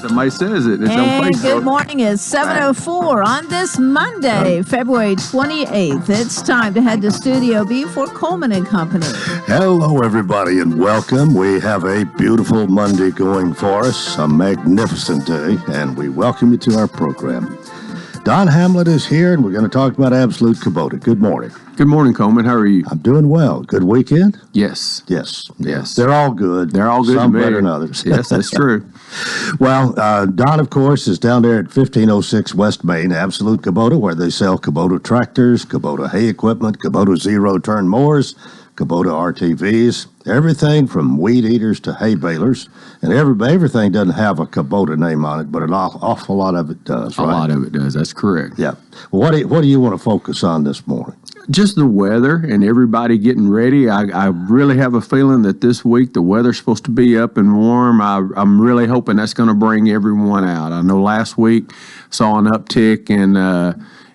Somebody says it. It's on And Facebook. good morning. It's 7:04 on this Monday, February 28th. It's time to head to Studio B for Coleman and Company. Hello, everybody, and welcome. We have a beautiful Monday going for us, a magnificent day, and we welcome you to our program. Don Hamlet is here, and we're going to talk about Absolute Kubota. Good morning. Good morning, Coleman. How are you? I'm doing well. Good weekend? Yes. Yes. Yes. They're all good. They're all good. Some better than others. Yes, that's true. Well, Don, of course, is down there at 1506 West Main, Absolute Kubota, where they sell Kubota tractors, Kubota hay equipment, Kubota zero-turn mowers, Kubota RTVs, everything from weed eaters to hay balers. And everything doesn't have a Kubota name on it, but an awful lot of it does, right? A lot of it does. That's correct. Yeah. Well, what do you want to focus on this morning? Just the weather and everybody getting ready. I really have a feeling that this week the weather's supposed to be up and warm. I'm really hoping that's going to bring everyone out. I know last week saw an uptick in,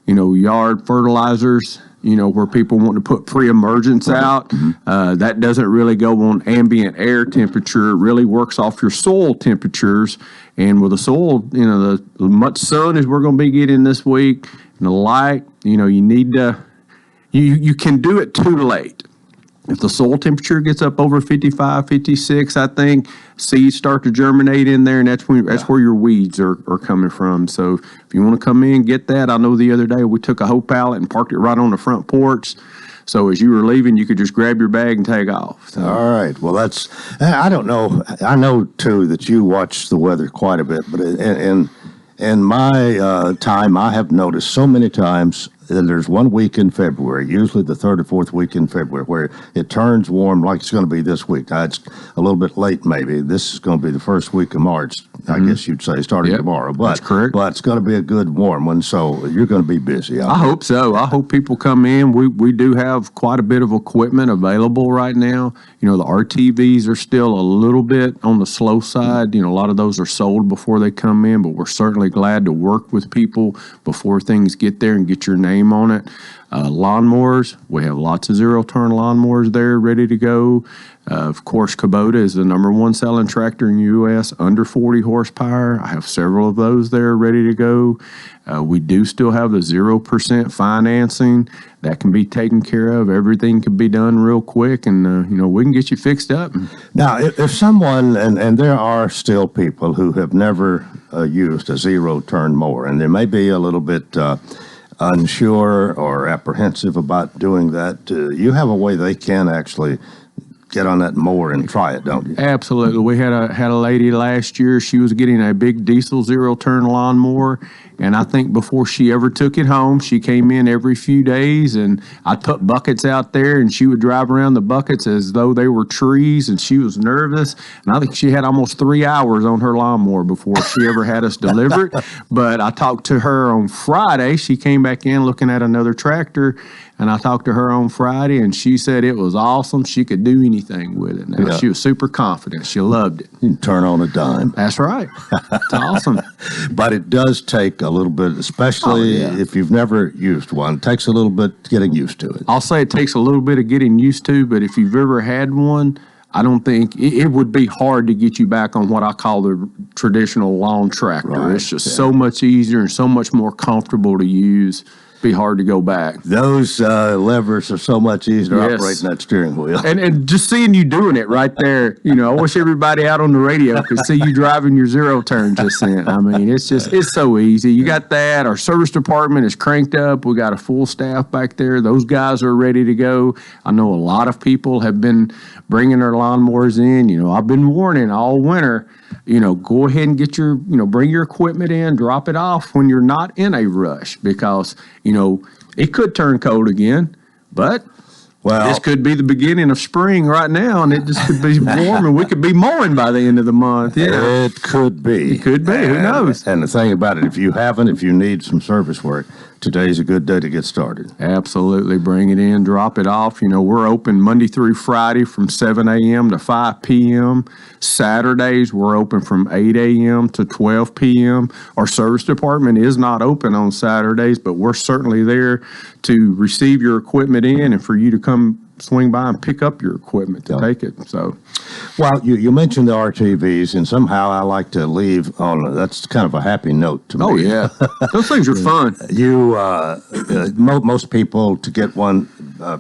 yard fertilizers, where people want to put pre-emergence out. Mm-hmm. That doesn't really go on ambient air temperature. It really works off your soil temperatures. And with the soil, the much sun as we're going to be getting this week and the light, you need to, you can do it too late. If the soil temperature gets up over 55, 56, I think seeds start to germinate in there, and that's where your weeds are coming from. So if you want to come in, get that. I know the other day we took a whole pallet and parked it right on the front porch. So as you were leaving, you could just grab your bag and take off. So. All right. Well, I don't know. I know, too, that you watch the weather quite a bit, but in my time, I have noticed so many times that there's one week in February, usually the third or fourth week in February, where it turns warm like it's going to be this week. Now, it's a little bit late, maybe. This is going to be the first week of March, I guess you'd say, starting tomorrow. But, that's correct. But it's going to be a good warm one, so you're going to be busy. I hope so. I hope people come in. We do have quite a bit of equipment available right now. The RTVs are still a little bit on the slow side. A lot of those are sold before they come in, but we're certainly glad to work with people before things get there and get your name on it. Lawnmowers, we have lots of zero-turn lawnmowers there ready to go. Of course, Kubota is the number one selling tractor in the U.S., under 40 horsepower. I have several of those there ready to go. We do still have the 0% financing. That can be taken care of. Everything can be done real quick, and, we can get you fixed up. Now, if someone, and there are still people who have never used a zero-turn mower, and they may be a little bit unsure or apprehensive about doing that, you have a way they can actually get on that mower and try it, don't you? Absolutely. We had a lady last year. She was getting a big diesel zero-turn lawnmower, and I think before she ever took it home, she came in every few days, and I put buckets out there, and she would drive around the buckets as though they were trees, and she was nervous. And I think she had almost 3 hours on her lawnmower before she ever had us deliver it. But I talked to her on Friday. She came back in looking at another tractor, and I talked to her on Friday, and she said it was awesome. She could do anything with it. Now, she was super confident. She loved it. You can turn on a dime. That's right. It's awesome. But it does take a little bit, especially if you've never used one. It takes a little bit getting used to it. I'll say it takes a little bit of getting used to, but if you've ever had one, I don't think it would be hard to get you back on what I call the traditional lawn tractor. Right. It's just so much easier and so much more comfortable to use. Be hard to go back. Those levers are so much easier operating that steering wheel. And just seeing you doing it right there, I wish everybody out on the radio could see you driving your zero turn just then. I mean, it's so easy. You got that. Our service department is cranked up. We got a full staff back there. Those guys are ready to go. I know a lot of people have been bringing their lawnmowers in. I've been warning all winter, go ahead and get your, bring your equipment in, drop it off when you're not in a rush, because, it could turn cold again, but this could be the beginning of spring right now, and it just could be warm, and we could be mowing by the end of the month. Yeah. It could be. It could be. Who knows? And the thing about it, if you need some service work, today's a good day to get started. Absolutely. Bring it in, drop it off. We're open Monday through Friday from 7 a.m. to 5 p.m. Saturdays, we're open from 8 a.m. to 12 p.m. Our service department is not open on Saturdays, but we're certainly there to receive your equipment in and for you to come swing by and pick up your equipment to take it. So, Well, you mentioned the RTVs, and somehow I like to leave on that's kind of a happy note to me. oh yeah, those things are fun. Most people to get one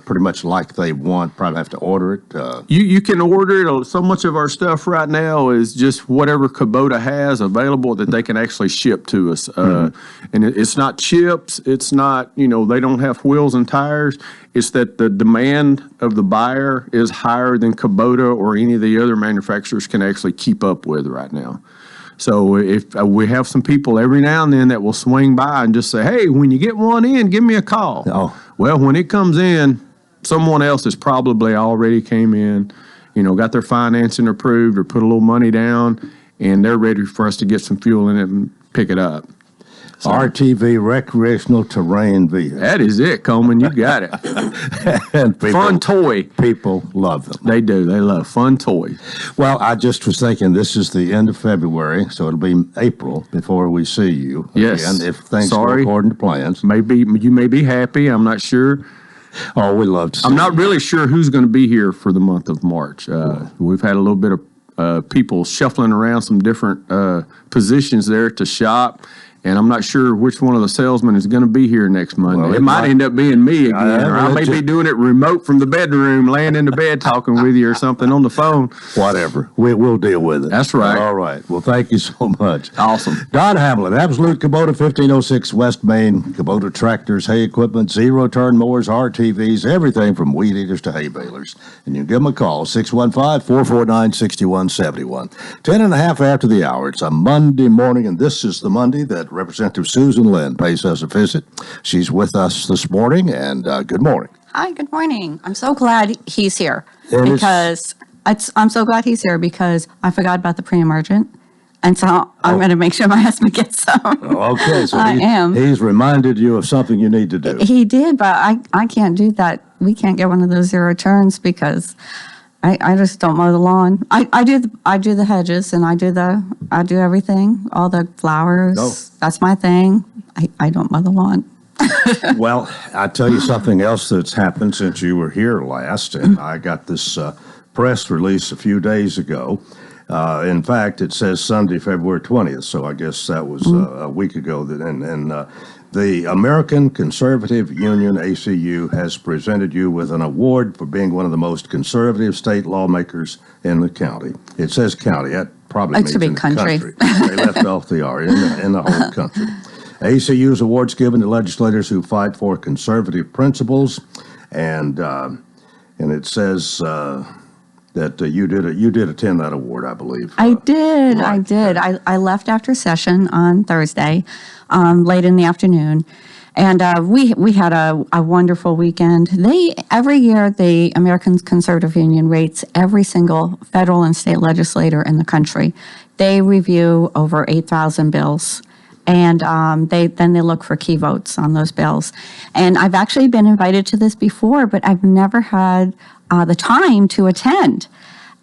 pretty much like they want probably have to order it. You can order it. So much of our stuff right now is just whatever Kubota has available that they can actually ship to us. And it's not chips. It's not, they don't have wheels and tires. It's that the demand of the buyer is higher than Kubota or any of the other manufacturers can actually keep up with right now. So if we have some people every now and then that will swing by and just say, hey, when you get one in, give me a call. Oh. Well, when it comes in, someone else has probably already came in, got their financing approved or put a little money down, and they're ready for us to get some fuel in it and pick it up. So, RTV, recreational terrain vehicle. that is it, Coleman. You got it. And Fun toy. people love them. They do. They love fun toys. Well, I just was thinking this is the end of February, so it'll be April before we see you Yes. again, if things Sorry. go according to plans. You may be happy. I'm not sure. Oh, we love to see I'm not you. really sure who's going to be here for the month of March. We've had a little bit of people shuffling around some different positions there to shop, and I'm not sure which one of the salesmen is going to be here next Monday. Well, it it might might- end up being me again, or I may legit- be doing it remote from the bedroom, laying in the bed talking with you or something on the phone. Whatever. We'll deal with it. That's right. All right. Well, thank you so much. Awesome. Don Hamlin, Absolute Kubota, 1506 West Main. Kubota tractors, hay equipment, zero-turn mowers, RTVs, everything from weed eaters to hay balers. And you can give them a call, 615-449-6171. 10 and a half after the hour. It's a Monday morning, and this is the Monday that Representative Susan Lynn pays us a visit. She's with us this morning, and good morning. Hi, good morning. I'm so glad he's here And I'm so glad he's here because I forgot about the pre-emergent. And so I'm going to make sure my husband gets some. Okay, so I am. He's reminded you of something you need to do. He did, but I can't do that. We can't get one of those zero turns because I just don't mow the lawn. I do the hedges and I do everything, all the flowers. Oh. That's my thing. I don't mow the lawn. Well, I tell you something else that's happened since you were here last, and I got this press release a few days ago. In fact, it says Sunday, February 20th, so I guess that was a week ago. The American Conservative Union, ACU, has presented you with an award for being one of the most conservative state lawmakers in the county. It says county. That probably It means should be in the country. They left off the R, in the whole country. ACU's awards given to legislators who fight for conservative principles, and it says that you did attend that award, I believe. I did. I right. did. I left after session on Thursday, late in the afternoon, and we had a wonderful weekend. Every year the American Conservative Union rates every single federal and state legislator in the country. They review over 8,000 bills. And they look for key votes on those bills. And I've actually been invited to this before, but I've never had the time to attend.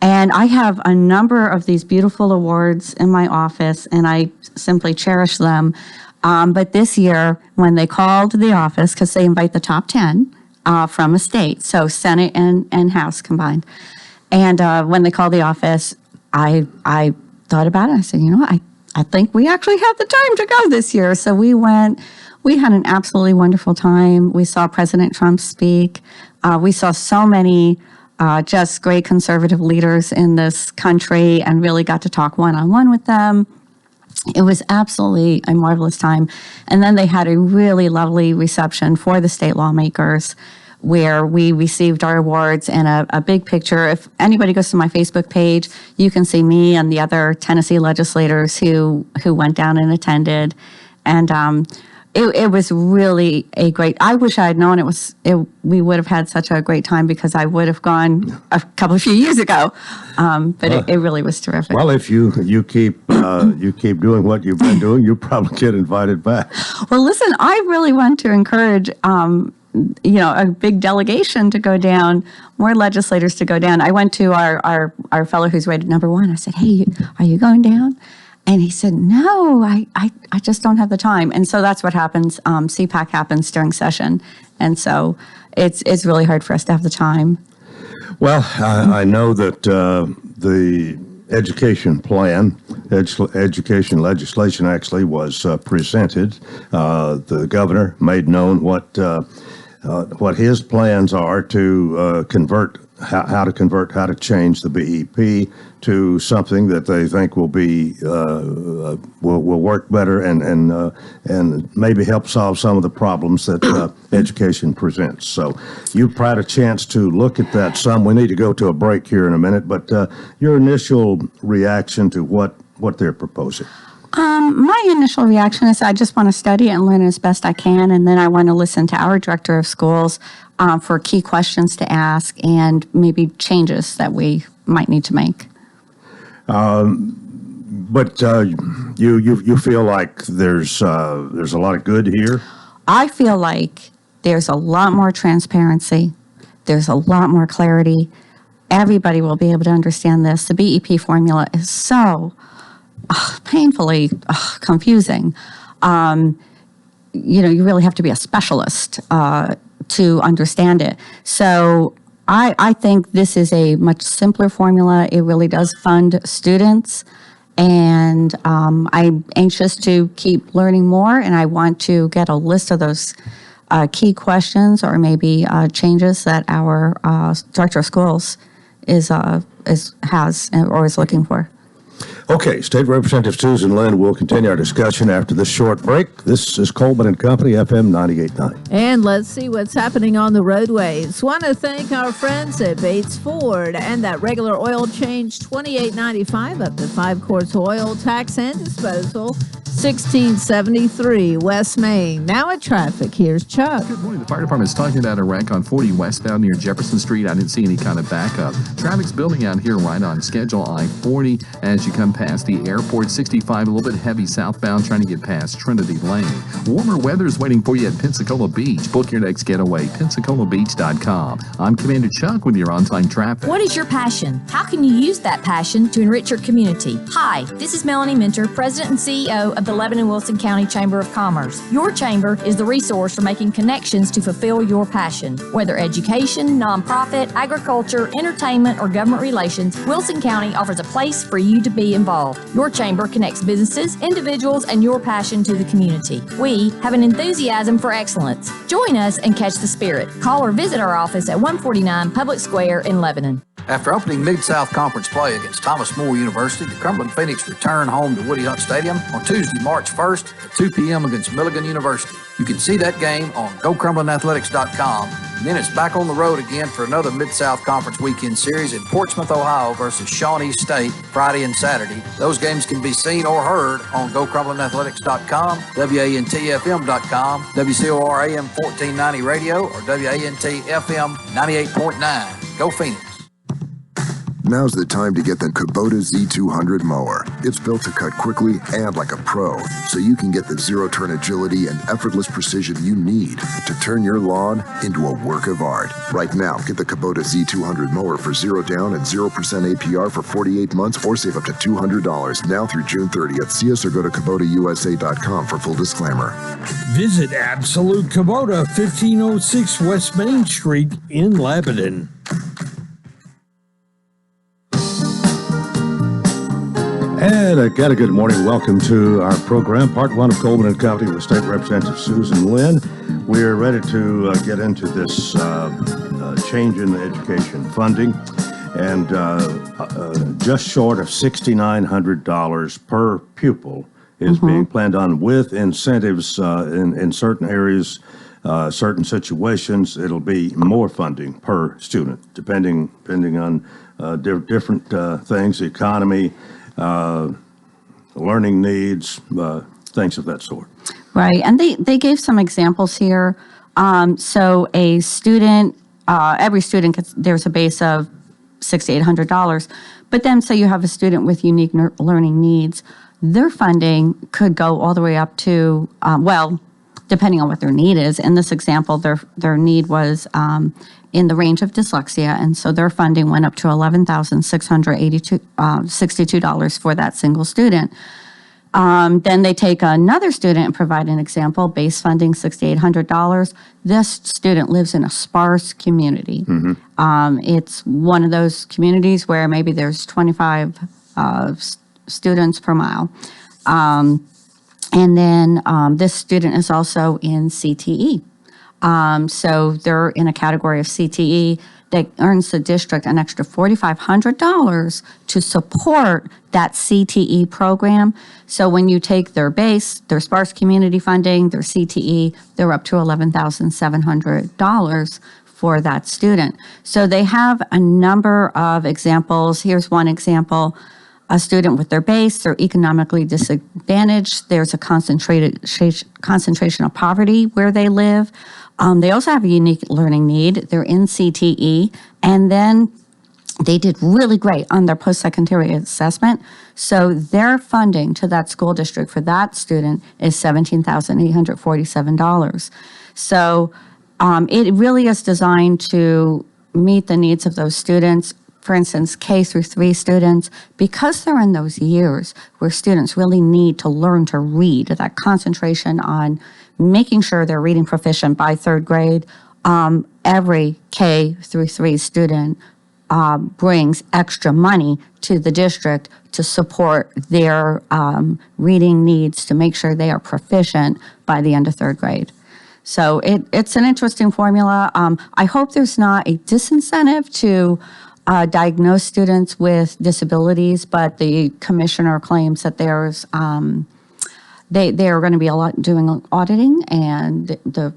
And I have a number of these beautiful awards in my office, and I simply cherish them. But this year, when they called the office, because they invite the top 10 from a state, so Senate and House combined. And when they called the office, I thought about it. I said, I think we actually have the time to go this year. So we went. We had an absolutely wonderful time. We saw President Trump speak. We saw so many just great conservative leaders in this country and really got to talk one-on-one with them. It was absolutely a marvelous time. And then they had a really lovely reception for the state lawmakers where we received our awards and a big picture. If anybody goes to my Facebook page, you can see me and the other Tennessee legislators who went down and attended. And it was really a great, I wish I had known we would have had such a great time because I would have gone a few years ago. But it really was terrific. Well, if you keep doing what you've been doing, you'll probably get invited back. Well, listen, I really want to encourage a big delegation to go down, more legislators to go down. I went to our fellow who's rated number 1. I said, hey, are you going down? And he said, no, I just don't have the time. And so that's what happens. CPAC happens during session. And so it's really hard for us to have the time. Well, I know that the education plan, education legislation actually was presented. The governor made known what his plans are to how to change the BEP to something that they think will be will work better and maybe help solve some of the problems that education presents. So you've had a chance to look at that some. We need to go to a break here in a minute, but your initial reaction to what they're proposing. My initial reaction is I just want to study and learn as best I can, and then I want to listen to our director of schools for key questions to ask and maybe changes that we might need to make. But you feel like there's a lot of good here? I feel like there's a lot more transparency. There's a lot more clarity. Everybody will be able to understand this. The BEP formula is so painfully confusing. You really have to be a specialist to understand it. So I think this is a much simpler formula. It really does fund students. And I'm anxious to keep learning more, and I want to get a list of those key questions or maybe changes that our director of schools is looking for. Okay, State Representative Susan Lynn will continue our discussion after this short break. This is Coleman and Company, FM 98.9. And let's see what's happening on the roadways. Want to thank our friends at Bates Ford and that regular oil change, $28.95 up to 5 quarts of oil, tax and disposal, $16.73 West Main. Now at traffic, here's Chuck. Good morning. The fire department is talking about a wreck on 40 westbound near Jefferson Street. I didn't see any kind of backup. Traffic's building out here right on schedule. I-40 as you come past the airport. 65 a little bit heavy southbound trying to get past Trinity Lane. Warmer weather is waiting for you at Pensacola Beach. Book your next getaway. PensacolaBeach.com. I'm Commander Chuck with your on-time traffic. What is your passion? How can you use that passion to enrich your community? Hi, this is Melanie Minter, President and CEO of the Lebanon Wilson County Chamber of Commerce. Your chamber is the resource for making connections to fulfill your passion. Whether education, nonprofit, agriculture, entertainment, or government relations, Wilson County offers a place for you to be involved. Your chamber connects businesses, individuals, and your passion to the community. We have an enthusiasm for excellence. Join us and catch the spirit. Call or visit our office at 149 Public Square in Lebanon. After opening Mid-South Conference play against Thomas More University, the Cumberland Phoenix return home to Woody Hunt Stadium on Tuesday, March 1st at 2 p.m. against Milligan University. You can see that game on GoCumberlandAthletics.com. And then it's back on the road again for another Mid-South Conference weekend series in Portsmouth, Ohio versus Shawnee State Friday and Saturday. Those games can be seen or heard on GoCumberlandAthletics.com, WANTFM.com, WCOR AM 1490 radio, or WANT FM 98.9. Go Phoenix. Now's the time to get the Kubota Z200 mower. It's built to cut quickly and like a pro, so you can get the zero-turn agility and effortless precision you need to turn your lawn into a work of art. Right now, get the Kubota Z200 mower for 0 down and 0% APR for 48 months or save up to $200 now through June 30th. See us or go to KubotaUSA.com for full disclaimer. Visit Absolute Kubota, 1506 West Main Street in Lebanon. And again, a good morning. Welcome to our program, part one of Coleman and Company with State Representative Susan Lynn. We're ready to get into this change in the education funding, and just short of $6,900 per pupil is being planned on, with incentives in certain areas, certain situations. It'll be more funding per student, depending on different things, the economy, learning needs, things of that sort. Right, and they gave some examples here. So a student, every student gets, there's a base of $6,800, but then say you have a student with unique learning needs, their funding could go all the way up to, depending on what their need is. In this example, their need was in the range of dyslexia, and so their funding went up to $11,662 for that single student. Then they take another student and provide an example, base funding $6,800. This student lives in a sparse community. It's one of those communities where maybe there's 25 students per mile. And then this student is also in CTE. So they're in a category of CTE that earns the district an extra $4,500 to support that CTE program. So when you take their base, their sparse community funding, their CTE, they're up to $11,700 for that student. So they have a number of examples. Here's one example. A student with their base, they're economically disadvantaged. There's a concentration of poverty where they live. They also have a unique learning need. They're in CTE, and then they did really great on their post-secondary assessment. So their funding to that school district for that student is $17,847. So it really is designed to meet the needs of those students. For instance, K through 3 students, because they're in those years where students really need to learn to read, that concentration on making sure they're reading proficient by 3rd grade, every K through 3 student brings extra money to the district to support their reading needs, to make sure they are proficient by the end of 3rd grade. So it's an interesting formula. I hope there's not a disincentive to diagnose students with disabilities, but the commissioner claims that there's they are going to be doing auditing, and the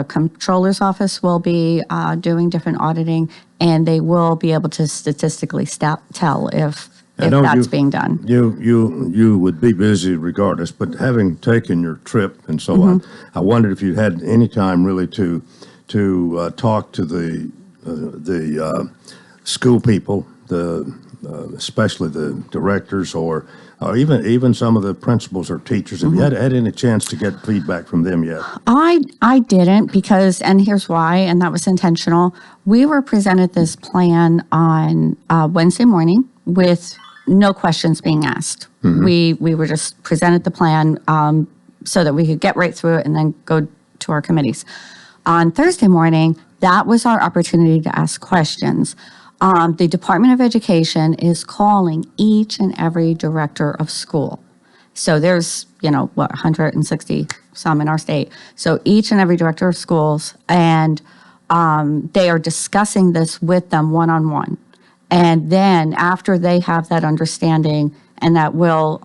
comptroller's office will be doing different auditing, and they will be able to statistically tell if that's being done. You would be busy regardless, but having taken your trip and so on, I wondered if you had any time really to talk to the school people, especially the directors, or even some of the principals or teachers. Have you had any chance to get feedback from them yet? I didn't, because, and here's why, and that was intentional. We were presented this plan on Wednesday morning with no questions being asked. We were just presented the plan so that we could get right through it and then go to our committees. On Thursday morning, that was our opportunity to ask questions. The Department of Education is calling each and every director of school. So there's, 160 some in our state. So each and every director of schools, and they are discussing this with them one-on-one. And then after they have that understanding, and that will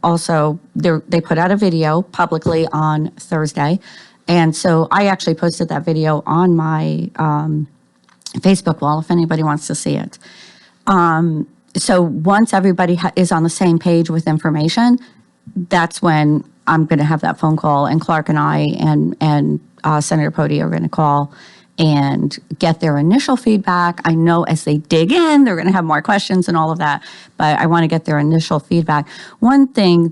also, they put out a video publicly on Thursday. And so I actually posted that video on my Facebook wall if anybody wants to see it. So once everybody is on the same page with information, that's when I'm going to have that phone call, and Clark and I and Senator Pody are going to call and get their initial feedback. I know as they dig in, they're going to have more questions and all of that, but I want to get their initial feedback. One thing,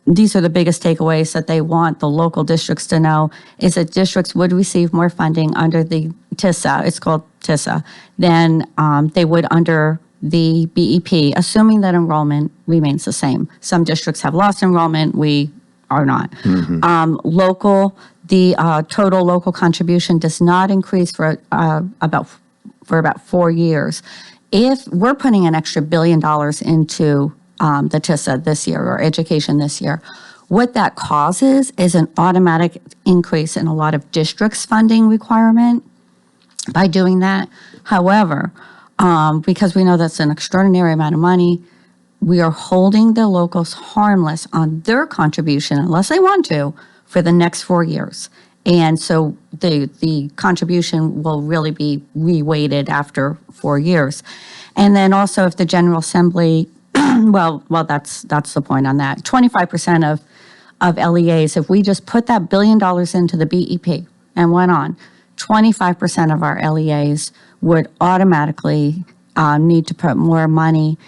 these are the biggest takeaways that they want the local districts to know, is that districts would receive more funding under the TISA, it's called TISA, than they would under the BEP, assuming that enrollment remains the same. Some districts have lost enrollment, we are not. The total local contribution does not increase for about 4 years. If we're putting an extra $1 billion into the TISA this year, or education this year, what that causes is an automatic increase in a lot of districts' funding requirement by doing that. However, because we know that's an extraordinary amount of money, we are holding the locals harmless on their contribution, unless they want to, for the next 4 years. And so the contribution will really be reweighted after 4 years. And then also, if the General Assembly, well, that's the point on that. 25% of LEAs, if we just put that $1 billion into the BEP and went on, 25% of our LEAs would automatically need to put more money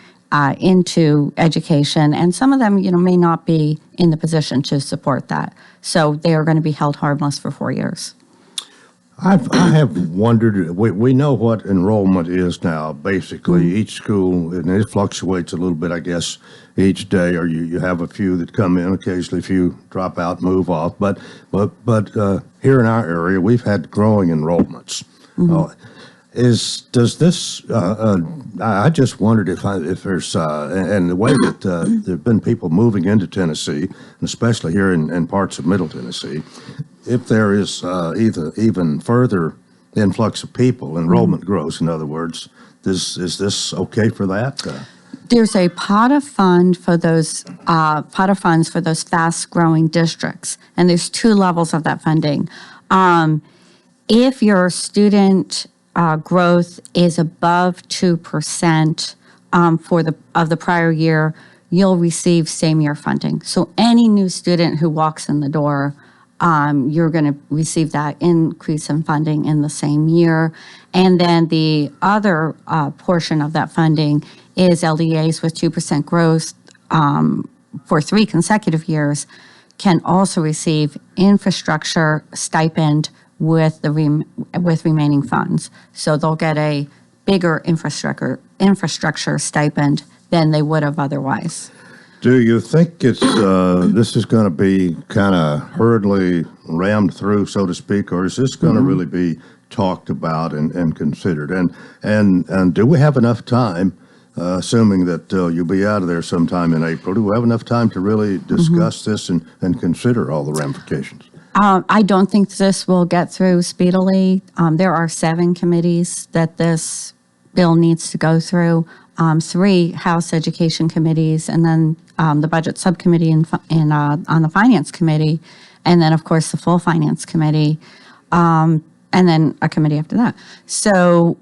into education, and some of them, may not be in the position to support that. So they are going to be held harmless for 4 years. I have wondered, we know what enrollment is now, basically. Each school, and it fluctuates a little bit, I guess, each day, or you have a few that come in, occasionally a few drop out, move off. But here in our area, we've had growing enrollments. Does this, I just wondered if there's, and the way that there have been people moving into Tennessee, and especially here in parts of Middle Tennessee, if there is even further influx of people, enrollment grows, in other words, is this okay for that? There's a pot of funds for those fast-growing districts, and there's two levels of that funding. If your student growth is above 2% of the prior year, you'll receive same-year funding. So any new student who walks in the door, you're going to receive that increase in funding in the same year. And then the other portion of that funding is LDAs with 2% growth for 3 consecutive years can also receive infrastructure stipend with remaining funds. So they'll get a bigger infrastructure stipend than they would have otherwise. Do you think this is going to be kind of hurriedly rammed through, so to speak, or is this going to really be talked about and considered? And do we have enough time, assuming that you'll be out of there sometime in April, do we have enough time to really discuss this and consider all the ramifications? I don't think this will get through speedily. There are 7 committees that this bill needs to go through. 3 House Education committees, and then the Budget Subcommittee on the Finance Committee, and then, of course, the full Finance Committee, and then a committee after that. So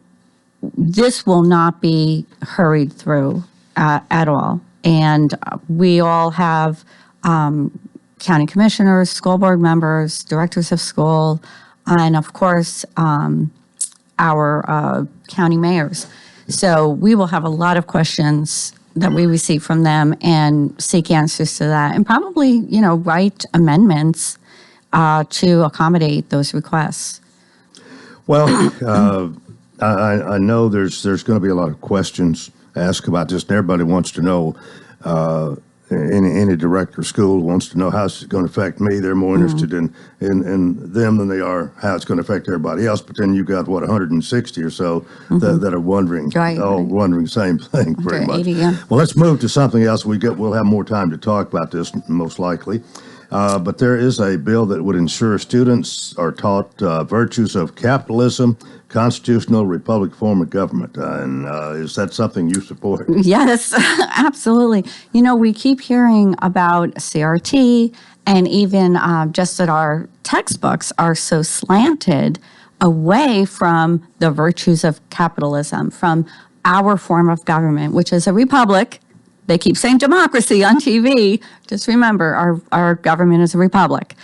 this will not be hurried through at all. And we all have county commissioners, school board members, directors of school, and, of course, our county mayors. So we will have a lot of questions that we receive from them and seek answers to that, and probably, write amendments to accommodate those requests. Well, I know there's going to be a lot of questions asked about this, and everybody wants to know. Any director of school wants to know how it's going to affect me. They're more interested in them than they are how it's going to affect everybody else. But then you got 160 or so that are wondering, wondering the same thing pretty much. 80, yeah. Well, let's move to something else. We'll have more time to talk about this most likely. But there is a bill that would ensure students are taught virtues of capitalism, constitutional republic form of government. And is that something you support? Yes, absolutely. We keep hearing about CRT, and even just that our textbooks are so slanted away from the virtues of capitalism, from our form of government, which is a republic. They keep saying democracy on TV. Just remember, our government is a republic.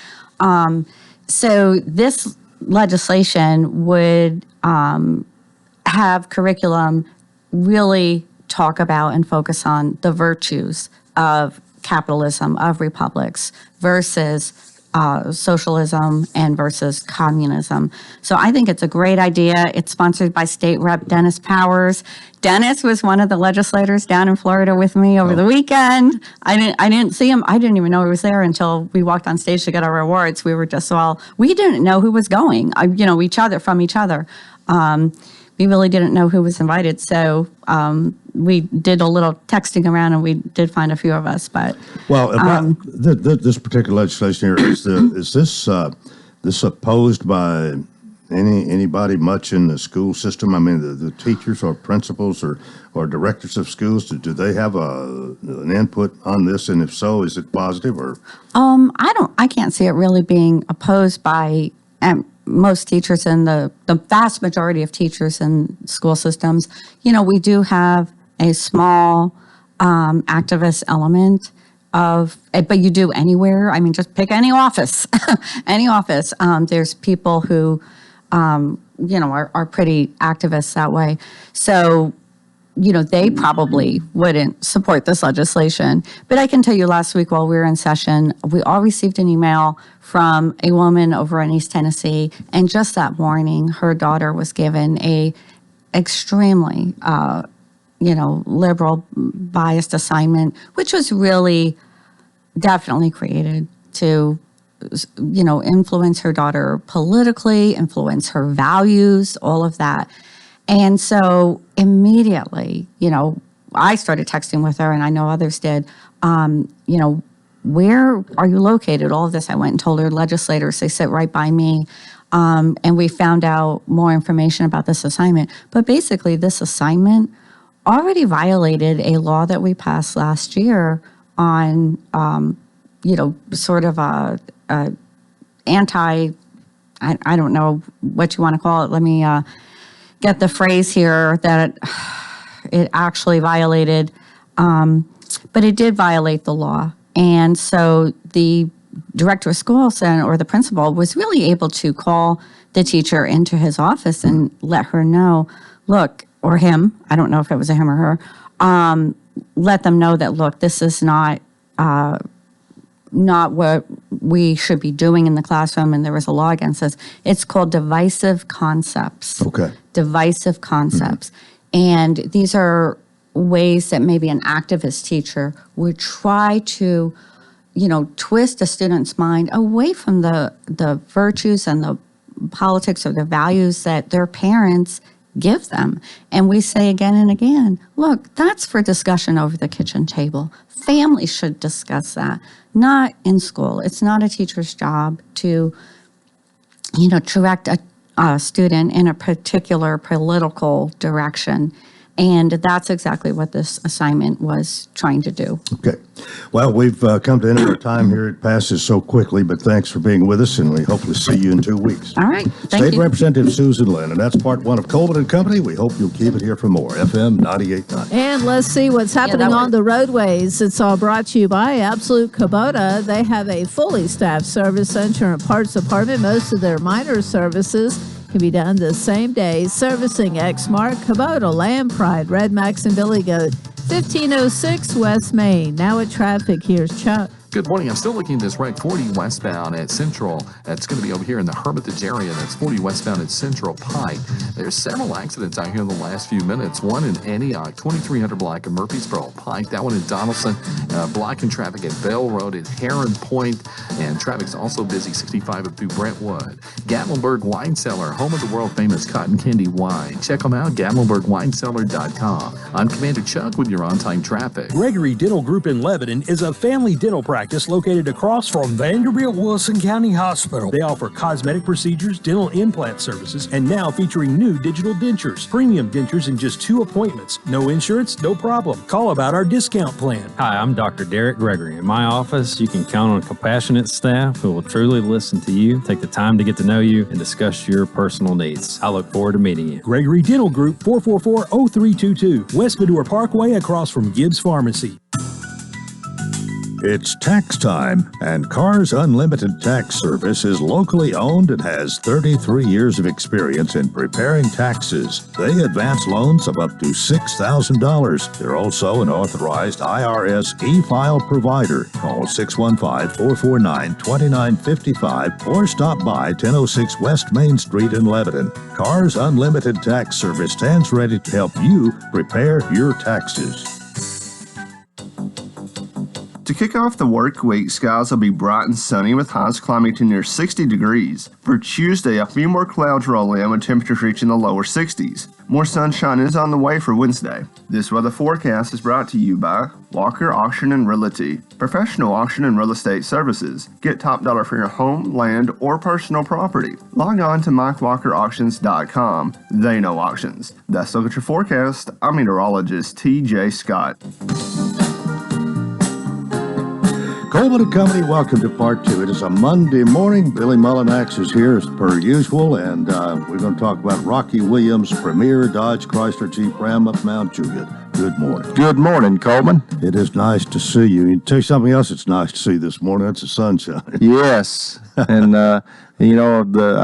So this legislation would have curriculum really talk about and focus on the virtues of capitalism, of republics, versus socialism and versus communism. So I think it's a great idea. It's sponsored by State Rep Dennis Powers. Dennis was one of the legislators down in Florida with me over the weekend. I didn't see him. I didn't even know he was there until we walked on stage to get our awards. We were just we didn't know who was going. From each other. We really didn't know who was invited. So we did a little texting around, and we did find a few of us. But about this particular legislation here, is this opposed by anybody much in the school system? I mean, the teachers or principals or directors of schools, do they have an input on this? And if so, is it positive or? I can't see it really being opposed by most teachers and the vast majority of teachers in school systems. We do have a small activist element but you do anywhere. I mean, just pick any office, any office. There's people who, are pretty activists that way. So they probably wouldn't support this legislation. But I can tell you last week while we were in session, we all received an email from a woman over in East Tennessee, and just that morning, her daughter was given a extremely, liberal biased assignment, which was really definitely created to, influence her daughter politically, influence her values, all of that. And so immediately, I started texting with her, and I know others did, where are you located? All of this, I went and told her legislators, they sit right by me. And we found out more information about this assignment. But basically, this assignment already violated a law that we passed last year on, sort of a anti, I don't know what you want to call it. Let me get the phrase here that it actually violated, but it did violate the law. And so the director of school or the principal was really able to call the teacher into his office and let her know, look, or him, I don't know if it was a him or her, let them know that, look, this is not what we should be doing in the classroom, and there was a law against this. It's called divisive concepts. Okay. Divisive concepts. And these are ways that maybe an activist teacher would try to, twist a student's mind away from the virtues and the politics or the values that their parents give them. And we say again and again, look, that's for discussion over the kitchen table. Families should discuss that, not in school. It's not a teacher's job to, direct a student in a particular political direction. And that's exactly what this assignment was trying to do. Okay. Well, we've come to the end of our time here. It passes so quickly, but thanks for being with us, and we hope to see you in 2 weeks. All right. Thank State you. Representative Susan Lynn, and that's part one of Coleman and Company. We hope you'll keep it here for more. FM 98.9. And let's see what's happening on the roadways. It's all brought to you by Absolute Kubota. They have a fully staffed service center and parts department. Most of their minor services can be done the same day. Servicing Exmark, Kubota, Land Pride, Red Max, and Billy Goat. 1506 West Main. Now at traffic, here's Chuck. Good morning. I'm still looking at this right 40 westbound at Central. That's going to be over here in the Hermitage area. That's 40 westbound at Central Pike. There's several accidents out here in the last few minutes. One in Antioch, 2300 block of Murfreesboro Pike. That one in Donaldson, blocking traffic at Bell Road at Heron Point. And traffic's also busy 65 up through Brentwood. Gatlinburg Wine Cellar, home of the world famous cotton candy wine. Check them out, GatlinburgWineCellar.com. I'm Commander Chuck with your on-time traffic. Gregory Dental Group in Lebanon is a family dental practice located across from Vanderbilt Wilson County Hospital. They offer cosmetic procedures, dental implant services, and now featuring new digital dentures. Premium dentures in just 2 appointments. No insurance, no problem. Call about our discount plan. Hi, I'm Dr. Derek Gregory. In my office, you can count on a compassionate staff who will truly listen to you, take the time to get to know you, and discuss your personal needs. I look forward to meeting you. Gregory Dental Group, 444-0322, West Medora Parkway across from Gibbs Pharmacy. It's tax time, and Cars Unlimited Tax Service is locally owned and has 33 years of experience in preparing taxes. They advance loans of up to $6,000. They're also an authorized IRS e-file provider. Call 615-449-2955 or stop by 1006 West Main Street in Lebanon. Cars Unlimited Tax Service stands ready to help you prepare your taxes. To kick off the work week, skies will be bright and sunny with highs climbing to near 60 degrees. For Tuesday, a few more clouds roll in with temperatures reaching the lower 60s. More sunshine is on the way for Wednesday. This weather forecast is brought to you by Walker Auction and Realty, professional auction and real estate services. Get top dollar for your home, land, or personal property. Log on to MikeWalkerAuctions.com. They know auctions. That's look at your forecast. I'm meteorologist T.J. Scott. Coleman and Company, welcome to part two. It is a Monday morning. Billy Mullinax is here as per usual, and we're going to talk about Rocky Williams' premier Dodge Chrysler Jeep Ram of Mount Juliet. Good morning. Good morning, Coleman. It is nice to see you. And tell you something else it's nice to see this morning. That's the sunshine. Yes, and I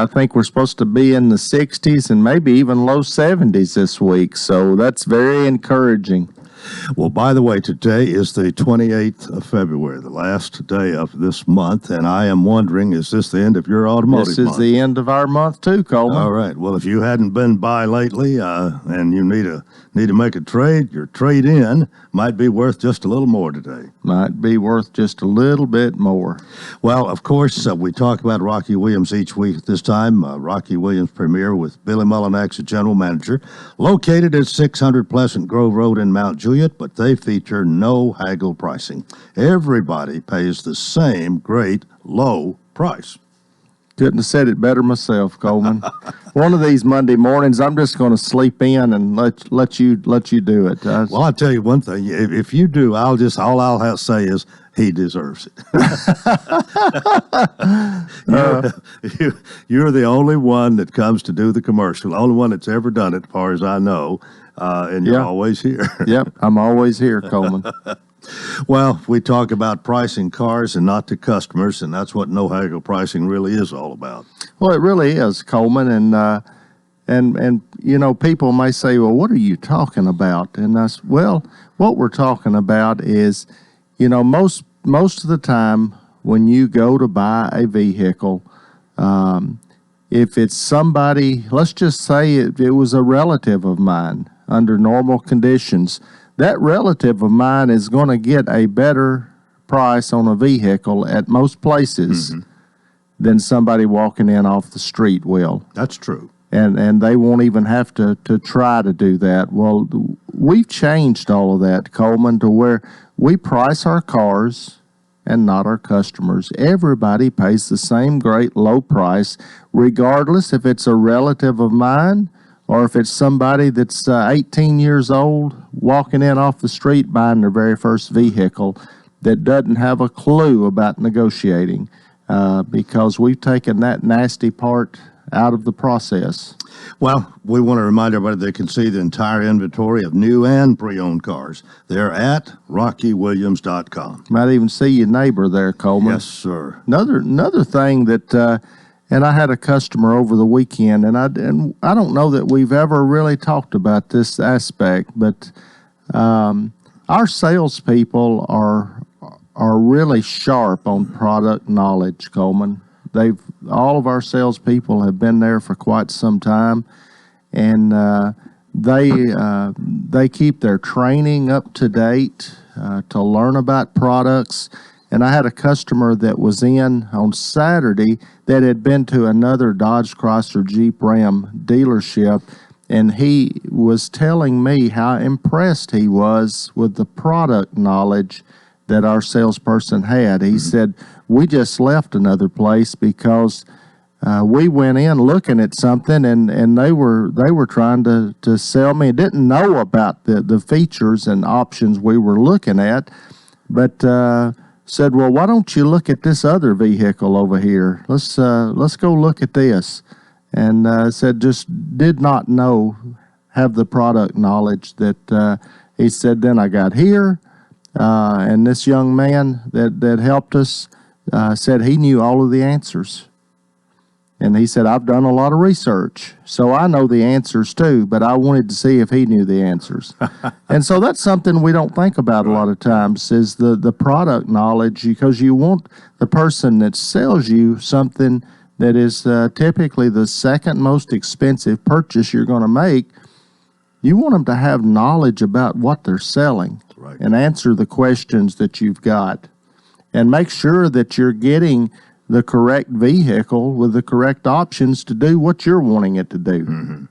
think we're supposed to be in the 60s and maybe even low 70s this week, so that's very encouraging. Well, by the way, today is the 28th of February, the last day of this month, and I am wondering, is this the end of your automotive This is month? the end of our month too, Coleman. All right. Well, if you hadn't been by lately and you need to make a trade, your trade-in might be worth just a little more today. Might be worth just a little bit more. Well, of course, we talk about Rocky Williams each week at this time. Rocky Williams Premier with Billy Mullinax, the general manager, located at 600 Pleasant Grove Road in Mount Juliet, but they feature no haggle pricing. Everybody pays the same great low price. Couldn't have said it better myself, Coleman. One of these Monday mornings, I'm just going to sleep in and let you do it. Well, I'll tell you one thing. If you do, all I'll have to say is he deserves it. You're the only one that comes to do the commercial, the only one that's ever done it, as far as I know, and you're always here. Yep, I'm always here, Coleman. Well, we talk about pricing cars and not to customers, and that's what no haggle pricing really is all about. Well, it really is, Coleman, and people may say, well, what are you talking about? And well, what we're talking about is, most of the time when you go to buy a vehicle, if it's somebody, let's just say it was a relative of mine under normal conditions, that relative of mine is going to get a better price on a vehicle at most places than somebody walking in off the street will. That's true. And they won't even have to try to do that. Well, we've changed all of that, Coleman, to where we price our cars and not our customers. Everybody pays the same great low price, regardless if it's a relative of mine or if it's somebody that's 18 years old walking in off the street buying their very first vehicle that doesn't have a clue about negotiating, because we've taken that nasty part out of the process. Well, we want to remind everybody they can see the entire inventory of new and pre-owned cars. They're at RockyWilliams.com. Might even see your neighbor there, Coleman. Yes, sir. Another thing that, and I had a customer over the weekend, and I don't know that we've ever really talked about this aspect, but our salespeople are really sharp on product knowledge, Coleman. All of our salespeople have been there for quite some time, and they keep their training up to date to learn about products. And I had a customer that was in on Saturday that had been to another Dodge Chrysler Jeep Ram dealership, and he was telling me how impressed he was with the product knowledge that our salesperson had. He said, we just left another place because we went in looking at something, and they were trying to sell me. Didn't know about the features and options we were looking at, but said, well, why don't you look at this other vehicle over here? Let's go look at this. And said just did not have the product knowledge that he said. Then I got here, and this young man that helped us said he knew all of the answers. And he said, I've done a lot of research, so I know the answers too, but I wanted to see if he knew the answers. And so that's something we don't think about a lot of times is the product knowledge, because you want the person that sells you something that is typically the second most expensive purchase you're going to make. You want them to have knowledge about what they're selling and answer the questions that you've got, and make sure that you're getting the correct vehicle with the correct options to do what you're wanting it to do.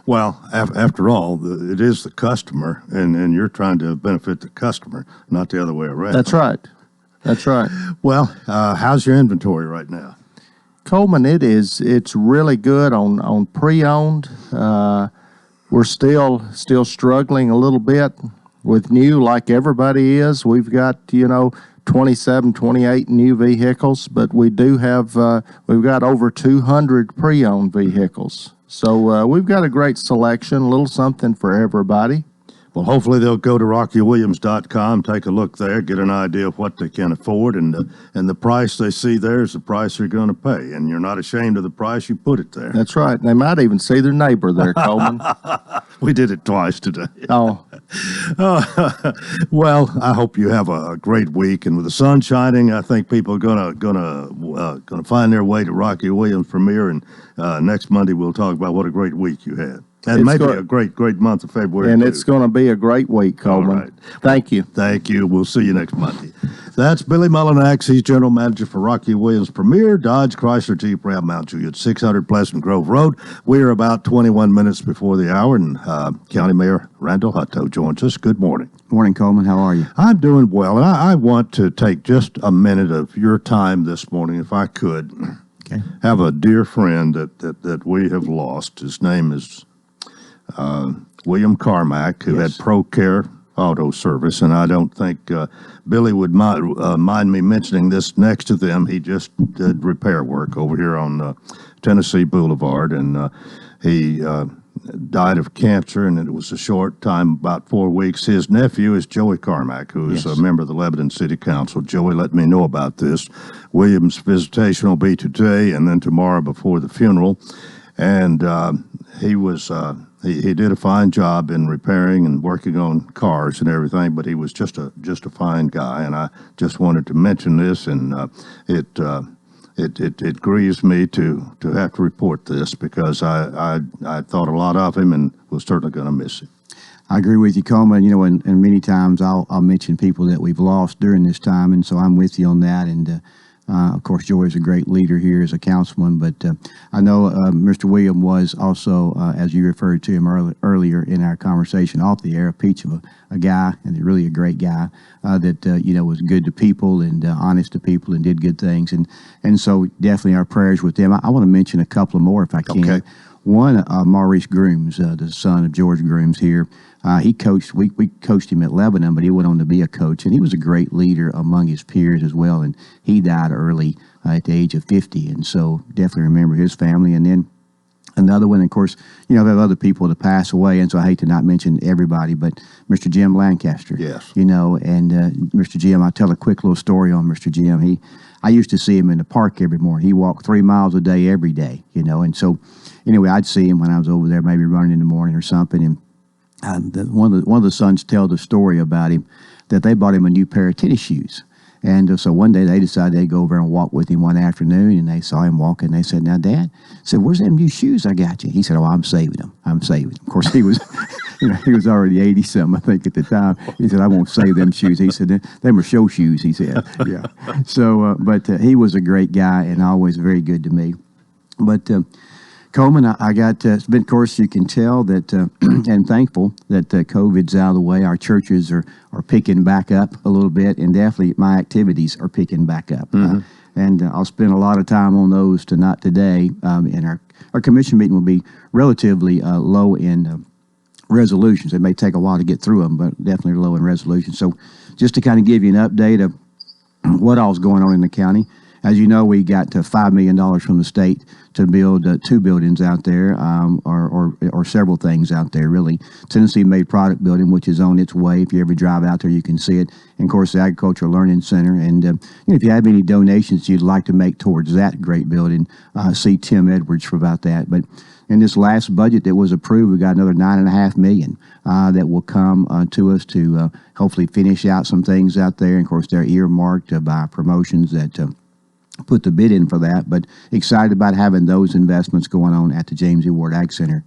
Well, after all, it is the customer, and you're trying to benefit the customer, not the other way around. That's right. That's right. Well, how's your inventory right now? Coleman, it's really good on pre-owned. We're still struggling a little bit with new, like everybody is. We've got, 27, 28 new vehicles, but we do have, we've got over 200 pre-owned vehicles. So we've got a great selection, a little something for everybody. Well, hopefully they'll go to RockyWilliams.com, take a look there, get an idea of what they can afford, and the price they see there is the price they're going to pay, and you're not ashamed of the price you put it there. That's right. They might even see their neighbor there, Coleman. We did it twice today. Oh. Well, I hope you have a great week, and with the sun shining, I think people are gonna find their way to Rocky Williams Premier, and next Monday we'll talk about what a great week you had. And maybe a great month of February. And it's going to be a great week, Coleman. All right. Thank you. Thank you. We'll see you next Monday. That's Billy Mullinax. He's General Manager for Rocky Williams Premier, Dodge, Chrysler, Jeep, Ram, Mount Juliet, 600 Pleasant Grove Road. We are about 21 minutes before the hour, and County Mayor Randall Hutto joins us. Good morning. Morning, Coleman. How are you? I'm doing well, and I want to take just a minute of your time this morning, if I could. Okay. Have a dear friend that we have lost. His name is William Carmack, who had ProCare Auto Service, and I don't think Billy would mind me mentioning this. Next to them, he just did repair work over here on Tennessee Boulevard, and he died of cancer, and it was a short time, about 4 weeks. His nephew is Joey Carmack, who is a member of the Lebanon City Council. Joey let me know about this. William's visitation will be today and then tomorrow before the funeral, and he was he did a fine job in repairing and working on cars and everything, but he was just a fine guy, and I just wanted to mention this, and it grieves me to have to report this because I thought a lot of him and was certainly going to miss him. I agree with you, Coleman. You know, and many times I'll mention people that we've lost during this time, and so I'm with you on that. And of course, Joy is a great leader here as a councilman, but I know Mr. William was also, as you referred to him earlier in our conversation off the air, a peach of a guy, and really a great guy that, you know, was good to people and honest to people and did good things. And so definitely our prayers with them. I want to mention a couple more if I can. Okay. One, Maurice Grooms, the son of George Grooms here. He coached, we coached him at Lebanon, but he went on to be a coach, and he was a great leader among his peers as well, and he died early at the age of 50, and so definitely remember his family. And then another one, of course, you know, we have other people that pass away, and so I hate to not mention everybody, but Mr. Jim Lancaster. Yes. You know, and Mr. Jim, I'll tell a quick little story on Mr. Jim. I used to see him in the park every morning. He walked 3 miles a day every day, you know, and so anyway, I'd see him when I was over there, maybe running in the morning or something, and one of the sons tell the story about him that they bought him a new pair of tennis shoes. And so one day they decided they'd go over and walk with him one afternoon, and they saw him walking. They said, "Now, Dad," said, "where's them new shoes I got you?" He said, "Oh, I'm saving them. I'm saving them." Of course, he was, you know, he was already 80-something, I think, at the time. He said, "I won't save them shoes." He said, "Them are show shoes," he said. Yeah. So, but he was a great guy and always very good to me. But Coleman, I got, of course, you can tell that, and thankful that COVID's out of the way. Our churches are picking back up a little bit, and definitely my activities are picking back up. Mm-hmm. And I'll spend a lot of time on those today. And our commission meeting will be relatively low in resolutions. It may take a while to get through them, but definitely low in resolutions. So just to kind of give you an update of what all's going on in the county. As you know, we got $5 million from the state to build 2 buildings out there, or several things out there, really. Tennessee Made Product Building, which is on its way. If you ever drive out there, you can see it. And, of course, the Agricultural Learning Center. And you know, if you have any donations you'd like to make towards that great building, see Tim Edwards for about that. But in this last budget that was approved, we got another $9.5 million that will come to us to hopefully finish out some things out there. And, of course, they're earmarked by promotions that put the bid in for that, but excited about having those investments going on at the James E. Ward Ag Center.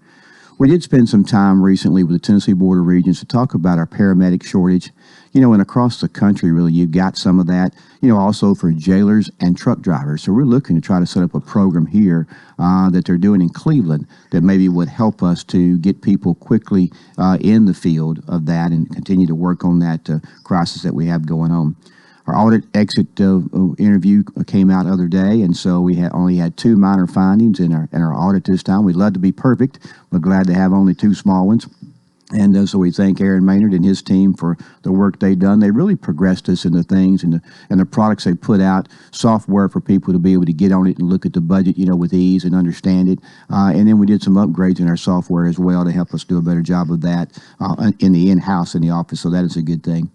We did spend some time recently with the Tennessee Board of Regents to talk about our paramedic shortage. You know, and across the country, really, you've got some of that, you know, also for jailers and truck drivers. So we're looking to try to set up a program here that they're doing in Cleveland that maybe would help us to get people quickly in the field of that and continue to work on that crisis that we have going on. Our audit exit interview came out the other day, and so we only had 2 minor findings in our audit this time. We'd love to be perfect, but glad to have only 2 small ones. And so we thank Aaron Maynard and his team for the work they've done. They really progressed us in the things and the products they put out, software for people to be able to get on it and look at the budget, with ease and understand it. And then we did some upgrades in our software as well to help us do a better job of that in the in-house in the office. So that is a good thing.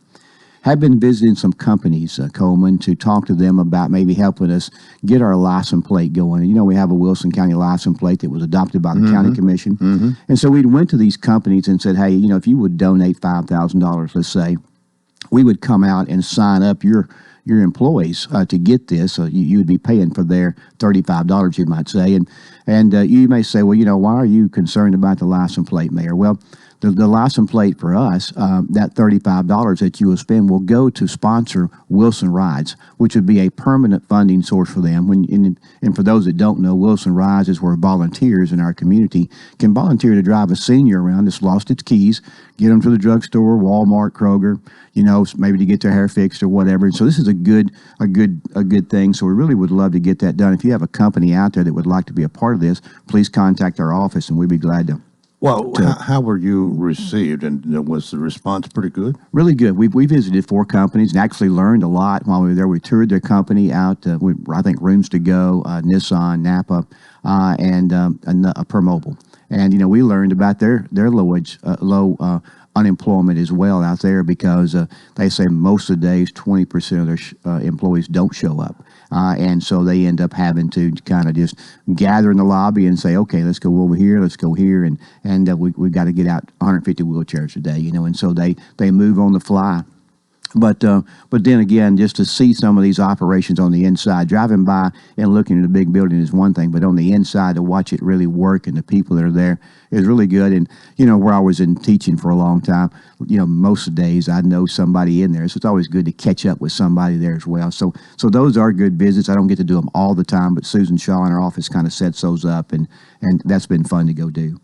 Have been visiting some companies, Coleman, to talk to them about maybe helping us get our license plate going. We have a Wilson County license plate that was adopted by the county commission. And so we went to these companies and said, hey, if you would donate $5,000, let's say, we would come out and sign up your employees to get this. So you would be paying for their $35, you might say. And you may say, well, why are you concerned about the license plate, Mayor? Well, the license plate for us, that $35 that you will spend will go to sponsor Wilson Rides, which would be a permanent funding source for them. And for those that don't know, Wilson Rides is where volunteers in our community can volunteer to drive a senior around that's lost its keys, get them to the drugstore, Walmart, Kroger, maybe to get their hair fixed or whatever. And so this is a good thing. So we really would love to get that done. If you have a company out there that would like to be a part of this, please contact our office and we'd be glad to. Well, how were you received, and was the response pretty good? Really good. We visited 4 companies and actually learned a lot while we were there. We toured their company out, I think Rooms to Go, Nissan, Napa, and PerMobile. And, we learned about their low unemployment as well out there because they say most of the days 20% of their employees don't show up. And so they end up having to kind of just gather in the lobby and say, okay, let's go over here, let's go here, and we've got to get out 150 wheelchairs a day, and so they move on the fly. But then again, just to see some of these operations on the inside, driving by and looking at a big building is one thing, but on the inside to watch it really work and the people that are there is really good. And, where I was in teaching for a long time, most of the days I know somebody in there. So it's always good to catch up with somebody there as well. So those are good visits. I don't get to do them all the time, but Susan Shaw in our office kind of sets those up, and that's been fun to go do.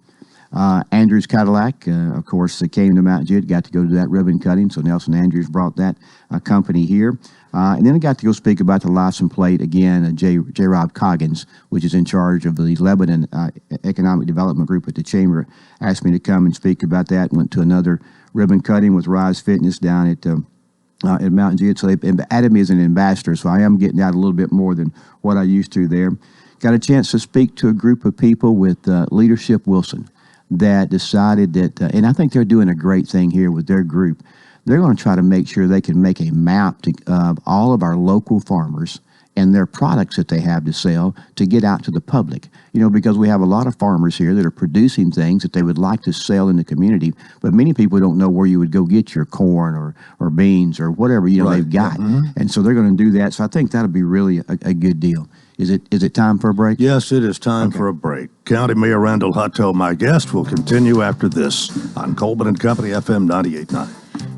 Andrews Cadillac, of course, came to Mount Judd, got to go to that ribbon cutting, so Nelson Andrews brought that company here. And then I got to go speak about the license plate again, J. Rob Coggins, which is in charge of the Lebanon Economic Development Group at the Chamber, asked me to come and speak about that. Went to another ribbon cutting with Rise Fitness down at Mount Judd, so they added me as an ambassador, so I am getting out a little bit more than what I used to there. Got a chance to speak to a group of people with Leadership Wilson that decided that, and I think they're doing a great thing here with their group. They're going to try to make sure they can make a map of all of our local farmers and their products that they have to sell to get out to the public. Because we have a lot of farmers here that are producing things that they would like to sell in the community, but many people don't know where you would go get your corn or beans or whatever Right. they've got. And so they're going to do that. So I think that'll be really a good deal. Is it time for a break? Yes, it is time for a break. County Mayor Randall Hutto, my guest, will continue after this on Coleman and Company FM 98.9.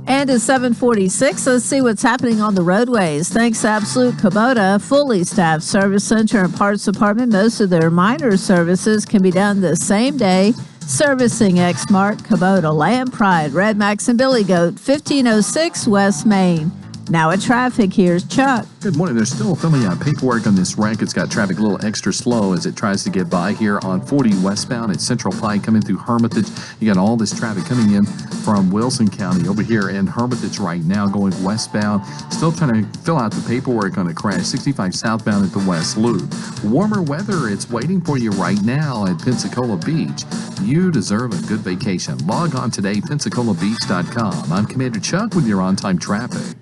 And at 7:46, let's see what's happening on the roadways. Thanks to Absolute Kubota, fully staffed service center and parts department. Most of their minor services can be done the same day. Servicing Exmart, Kubota, Land Pride, Red Max, and Billy Goat, 1506 West Main. Now at traffic, here's Chuck. Good morning. There's still filling out paperwork on this wreck. It's got traffic a little extra slow as it tries to get by here on 40 westbound at Central Pike coming through Hermitage. You got all this traffic coming in from Wilson County over here in Hermitage right now going westbound. Still trying to fill out the paperwork on a crash 65 southbound at the West Loop. Warmer weather, it's waiting for you right now at Pensacola Beach. You deserve a good vacation. Log on today, PensacolaBeach.com. I'm Commander Chuck with your on-time traffic.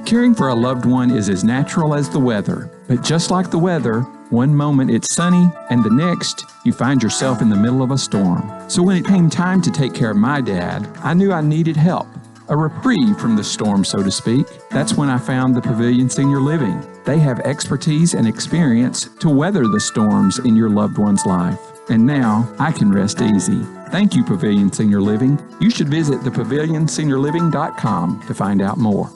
Caring for a loved one is as natural as the weather. But just like the weather, one moment it's sunny, and the next, you find yourself in the middle of a storm. So when it came time to take care of my dad, I knew I needed help. A reprieve from the storm, so to speak. That's when I found the Pavilion Senior Living. They have expertise and experience to weather the storms in your loved one's life. And now I can rest easy. Thank you, Pavilion Senior Living. You should visit thepavilionseniorliving.com to find out more.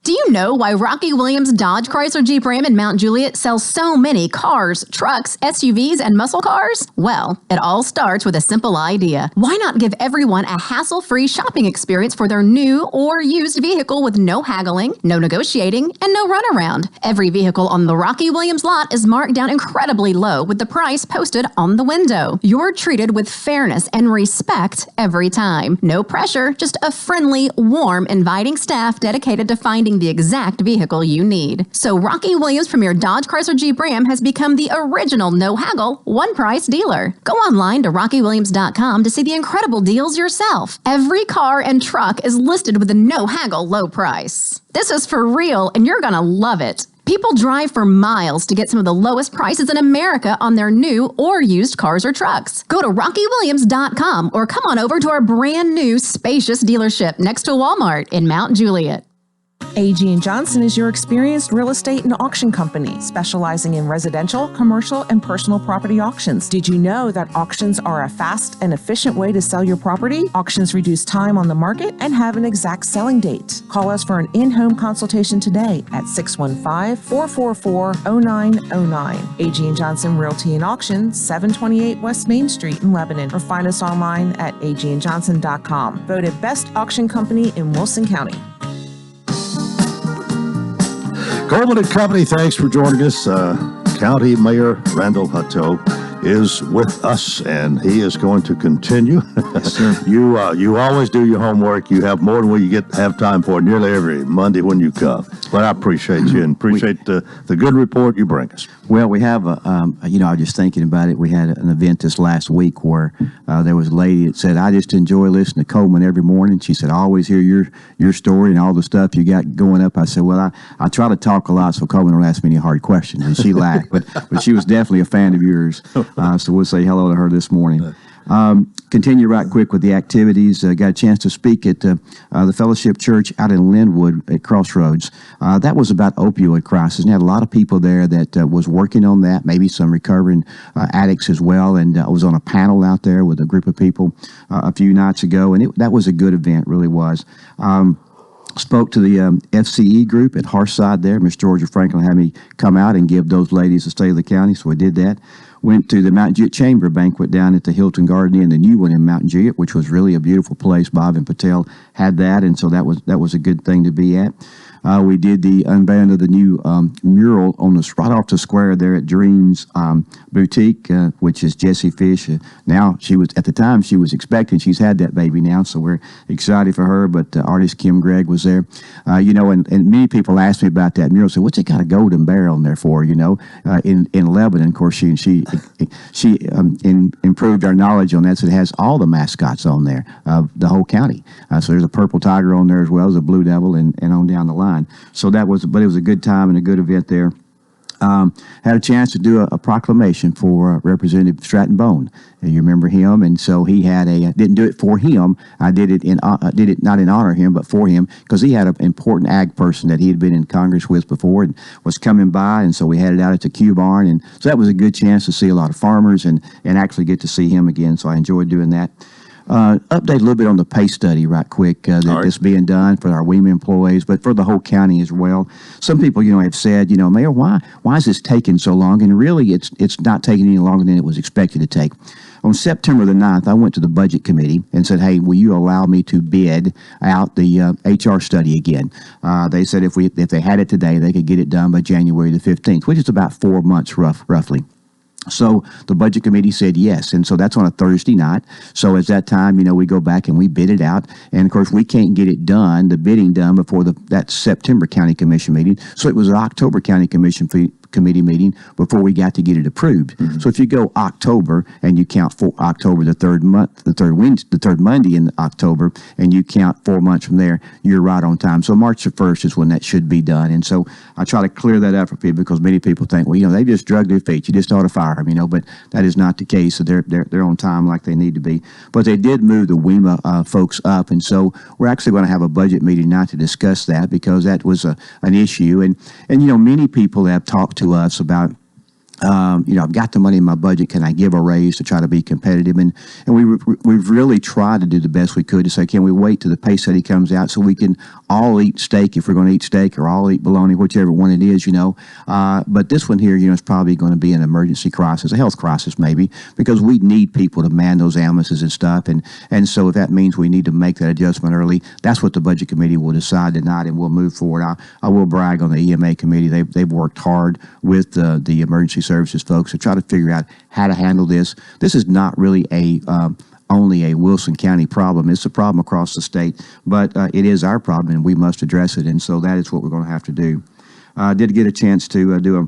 Do you know why Rocky Williams Dodge Chrysler Jeep Ram in Mount Juliet sells so many cars, trucks, SUVs, and muscle cars? Well, it all starts with a simple idea. Why not give everyone a hassle-free shopping experience for their new or used vehicle with no haggling, no negotiating, and no runaround? Every vehicle on the Rocky Williams lot is marked down incredibly low with the price posted on the window. You're treated with fairness and respect every time. No pressure, just a friendly, warm, inviting staff dedicated to finding the exact vehicle you need. So Rocky Williams Premier Dodge Chrysler Jeep Ram has become the original no-haggle, one-price dealer. Go online to rockywilliams.com to see the incredible deals yourself. Every car and truck is listed with a no-haggle low price. This is for real, and you're gonna love it. People drive for miles to get some of the lowest prices in America on their new or used cars or trucks. Go to rockywilliams.com or come on over to our brand new spacious dealership next to Walmart in Mount Juliet. A.G. & Johnson is your experienced real estate and auction company, specializing in residential, commercial, and personal property auctions. Did you know that auctions are a fast and efficient way to sell your property? Auctions reduce time on the market and have an exact selling date. Call us for an in-home consultation today at 615-444-0909. A.G. & Johnson Realty and Auction, 728 West Main Street in Lebanon, or find us online at agandjohnson.com. Voted Best Auction Company in Wilson County. Coleman and Company, thanks for joining us. County Mayor Randall Hutto is with us, and he is going to continue. Yes, sir. You always do your homework. You have more than what you have time for nearly every Monday when you come. But I appreciate you and appreciate the good report you bring us. Well, we have I was just thinking about it. We had an event this last week where there was a lady that said, I just enjoy listening to Coleman every morning. She said, I always hear your story and all the stuff you got going up. I said, well, I try to talk a lot so Coleman don't ask me any hard questions. And she laughed, but she was definitely a fan of yours. So we'll say hello to her this morning. Continue right quick with the activities. Got a chance to speak at the Fellowship Church out in Linwood at Crossroads. That was about opioid crisis, and had a lot of people there that was working on that, maybe some recovering addicts as well. And I was on a panel out there with a group of people a few nights ago, and that was a good event, really was. Spoke to the FCE group at Hearthside there. Miss Georgia Franklin had me come out and give those ladies the state of the county, so we did that. Went to the Mountain Juliet Chamber banquet down at the Hilton Garden Inn, the new one in Mountain Juliet, which was really a beautiful place. Bob and Patel had that, and so that was a good thing to be at. We did the unveiling of the new mural on right off the square there at Dreams Boutique, which is Jessie Fish. Now at the time she was expecting. She's had that baby now, so we're excited for her. But artist Kim Gregg was there, and many people asked me about that mural. Said, "What's it got a golden bear on there for?" In Lebanon, of course, she improved our knowledge on that. So it has all the mascots on there of the whole county. So there's a purple tiger on there as well as a blue devil, and on down the line. So but it was a good time and a good event there. Had a chance to do a proclamation for Representative Stratton Bone. You remember him, and so he had didn't do it for him. I did it not in honor of him, but for him, because he had an important ag person that he had been in Congress with before and was coming by, and so we had it out at the Q Barn, and so that was a good chance to see a lot of farmers and actually get to see him again. So I enjoyed doing that. Update a little bit on the pay study right quick that's being done for our WEMA employees, but for the whole county as well. Some people, have said, Mayor, why is this taking so long? And really, it's not taking any longer than it was expected to take. On September the 9th, I went to the Budget Committee and said, hey, will you allow me to bid out the HR study again? They said if they had it today, they could get it done by January the 15th, which is about 4 months roughly. So the Budget Committee said yes, and so that's on a Thursday night. So at that time, we go back and we bid it out, and of course we can't get it done, the bidding done before that September County Commission meeting. So it was an October County Commission Committee meeting before we got to get it approved. Mm-hmm. So if you go October and you count for October, the third Monday in October, and you count 4 months from there, you're right on time. So March the 1st is when that should be done, and so I try to clear that up for people because many people think, well, they just drug their feet. You just ought to fire them, but that is not the case. So they're on time like they need to be. But they did move the WEMA folks up, and so we're actually going to have a budget meeting now to discuss that because that was an issue. And many people have talked to us about I've got the money in my budget. Can I give a raise to try to be competitive? And we've really tried to do the best we could to say, can we wait till the pay study comes out so we can all eat steak if we're going to eat steak, or all eat bologna, whichever one it is, But this one here, is probably going to be an emergency crisis, a health crisis maybe, because we need people to man those ambulances and stuff. And so if that means we need to make that adjustment early, that's what the Budget Committee will decide tonight, and we'll move forward. I will brag on the EMA committee. They've worked hard with the emergency services folks to try to figure out how to handle this. This is not really only a Wilson County problem. It's a problem across the state, but it is our problem, and we must address it. And so that is what we're going to have to do. I did get a chance to do a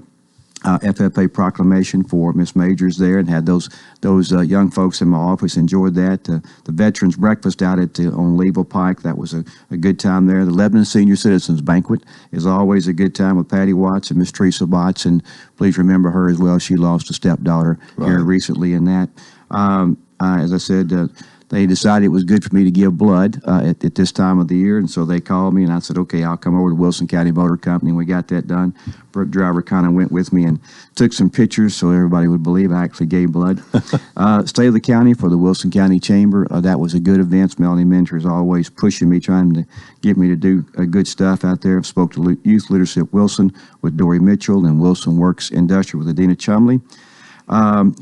FFA proclamation for Miss Majors there, and had those young folks in my office. Enjoyed that. The Veterans Breakfast out on Leeville Pike, that was a good time there. The Lebanon Senior Citizens Banquet is always a good time with Patty Watts and Miss Teresa Watts, and please remember her as well. She lost a stepdaughter here recently in that. As I said, they decided it was good for me to give blood at this time of the year, and so they called me, and I said, okay, I'll come over to Wilson County Motor Company, and we got that done. Brooke Driver kind of went with me and took some pictures so everybody would believe I actually gave blood. State of the County for the Wilson County Chamber, that was a good event. Melanie Mentor is always pushing me, trying to get me to do good stuff out there. Spoke to Youth Leadership Wilson with Dory Mitchell, and Wilson Works Industrial with Adina Chumley.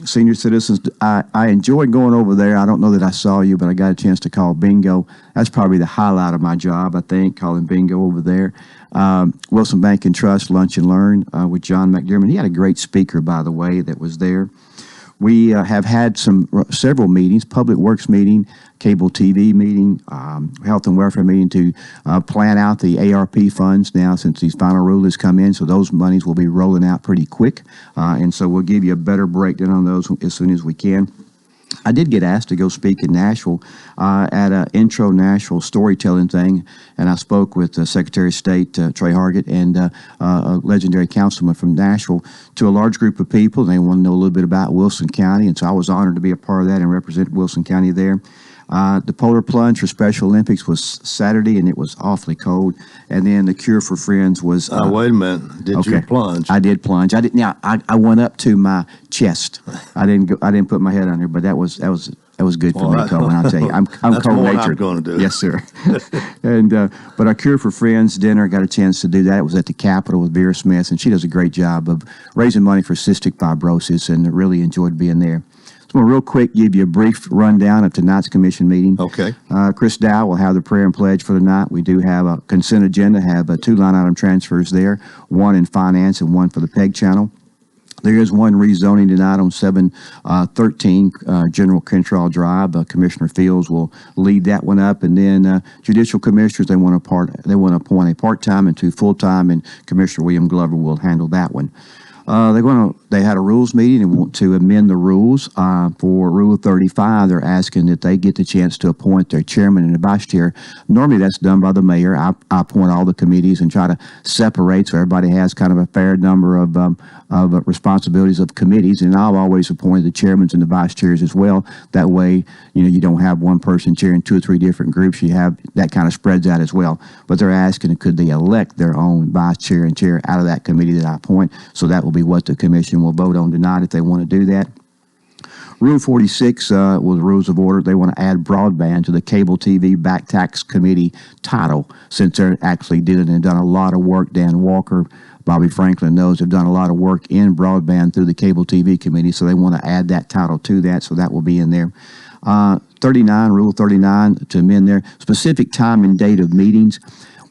Senior citizens, I enjoyed going over there. I don't know that I saw you, but I got a chance to call bingo. That's probably the highlight of my job, I think, calling bingo over there. Wilson Bank and Trust Lunch and Learn with John McDermott. He had a great speaker, by the way, that was there. We have had several meetings, Public Works meeting, Cable TV meeting, Health and Welfare meeting to plan out the ARP funds now since these final rule has come in. So those monies will be rolling out pretty quick. And so we'll give you a better breakdown on those as soon as we can. I did get asked to go speak in Nashville at an intro Nashville storytelling thing, and I spoke with Secretary of State Trey Hargett and a legendary councilman from Nashville to a large group of people. They want to know a little bit about Wilson County, and so I was honored to be a part of that and represent Wilson County there. The Polar Plunge for Special Olympics was Saturday, and it was awfully cold. And then the Cure for Friends was. Wait a minute! Did you plunge? I did plunge. I did. Now I went up to my chest. I didn't put my head under, but that was good for me, Coleman. I'll tell you, I'm cold natured. I'm going to do. Yes, sir. And but our Cure for Friends dinner, got a chance to do that. It was at the Capitol with Vera Smith, and she does a great job of raising money for cystic fibrosis, and really enjoyed being there. I'm going to real quick give you a brief rundown of tonight's commission meeting. Okay. Chris Dow will have the prayer and pledge for tonight. We do have a consent agenda, have 2 line item transfers there, one in finance and one for the PEG channel. There is one rezoning tonight on 713 General Kentraw Drive. Commissioner Fields will lead that one up, and then judicial commissioners, they want to appoint a part-time and 2 full-time, and Commissioner William Glover will handle that one. They had a rules meeting and want to amend the rules for Rule 35. They're asking that they get the chance to appoint their chairman and a vice chair. Normally that's done by the mayor. I appoint all the committees and try to separate so everybody has kind of a fair number of responsibilities of committees. And I've always appointed the chairmen and the vice chairs as well. That way, you don't have one person chairing 2 or 3 different groups. You have that kind of spreads out as well. But they're asking, could they elect their own vice chair and chair out of that committee that I appoint? So that will be what the commission will vote on tonight if they want to do that. Rule 46 was rules of order. They want to add broadband to the Cable TV Back Tax Committee title, since they're actually did it and done a lot of work. Dan Walker, Bobby Franklin knows they've done a lot of work in broadband through the Cable TV Committee, so they want to add that title to that, so that will be in there. 39, Rule 39, to amend their specific time and date of meetings.